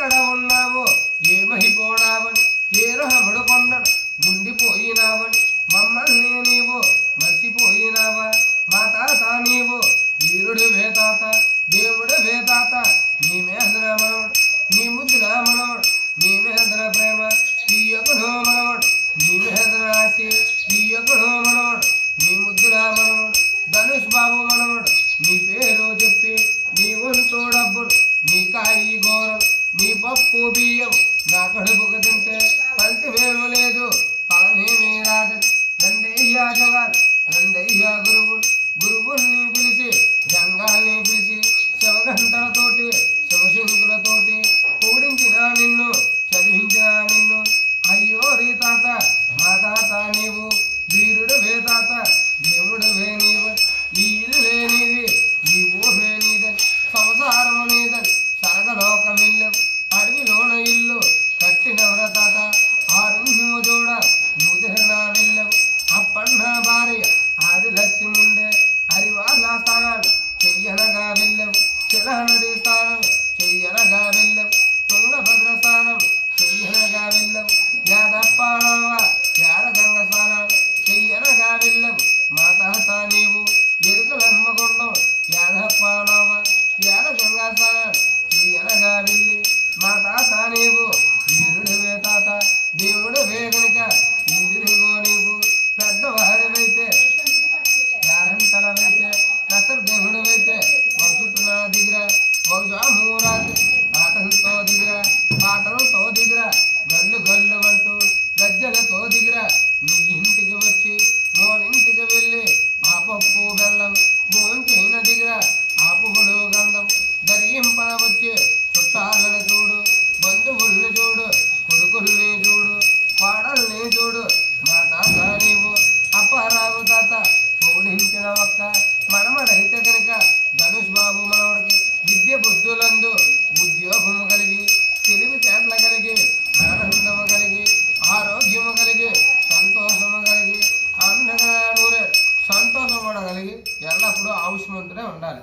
ఎక్కడ ఉన్నావో ఏమైపోనావని ఏ రాముడు కొండను గుండిపోయినావని మమ్మల్ని నీవు మర్చిపోయినావా మా తాత నీవు వీరుడు వేతాత దేవుడు వేతాత నీ మేధన మనవడు నీ ముద్దుల మనవడు నీ మేధన ప్రేమ తీయకుడు మనవడు నీ మేధన ఆశి తీయకుడు మనవడు నీ ముద్దుల మనవడు ధనుష్ బాబు మనవడు నీ పేరు చెప్పి నీ వంతు డబ్బులు నీ కాయి గోరలు నీ పప్పు బియ్యం నా కడుపుకు తింటే ఫలితమేమీ లేదు ఫలమేమీ రాదని రండయ్యా జవాన్ రండయ్యా గురువుల్ని పిలిచి జంగాల్ని పిలిచి శివగంటలతోటి శివశంకులతోటి కూడించిన నిన్ను చదివించిన నిన్ను అయ్యో రీ తాత మా తాత నీవు వీరుడు వే తాత దేవుడు వే నీవు ఈ ఇల్లే నీది ఈ ఊహే నీదని సంసారము నీదని సరగలోకమిల్లెవు అడవిలోన ఇల్లు కట్టినవర తాత ఆరుణ్యము చూడ ముదిరణ వెళ్ళవు అప్పన్న భార్య ఆది లక్ష్యముండే హరివాళ్ళ స్థానాలు చెయ్యనగా వెళ్ళవు చిలనది స్థానం చెయ్యనగా వెళ్ళవు తుంగభద్ర స్థానం చెయ్యనగా వెళ్ళవు యాదప్పాడవ యాదగంగ స్థానాలు చెయ్యనగా వెళ్ళవు మా తాత నీవు ఎరుకలమ్మగుండం యాదప్పాడవ యాదగంగ స్థానాలు చెయ్యనగా వెళ్ళి మా తాత నీవు వీరుడు వే తాత దేవుడు వే గనుక ఇందిరిగో నీవు పెద్దవారివైతే యారంతలవైతే కసరు దేవుడవైతే వసుతున్నా దిగిరా వౌజామూరాజు ఆటలతో దిగిరా పాటలతో దిగిరా గల్లు గల్లు అంటూ గజ్జలతో దిగిరా నీ ఇంటికి వచ్చి మోనింటికి వెళ్ళి ఆ పప్పు బెల్లం భోంచైన దిగిరా ఆ పువ్వులు గంధం దరిగింపన వచ్చి చుట్టాలని చూడు బంధువుల్ని చూడు కొడుకుల్ని చూడు పాడల్ని చూడు మా తాత నీవు అప్పారావు తాత ఓడించిన ఒక్క మనమడైతే కనుక ధనుష్ బాబు మనవడికి విద్య బుద్ధులందు ఉద్యోగము కలిగి తెలివి తేటలు కలిగి ఆనందము కలిగి ఆరోగ్యము కలిగి సంతోషము కలిగి అందగా నూరే సంతోషం కూడా కలిగి ఎల్లప్పుడూ ఆయుష్మంతుడే ఉండాలి.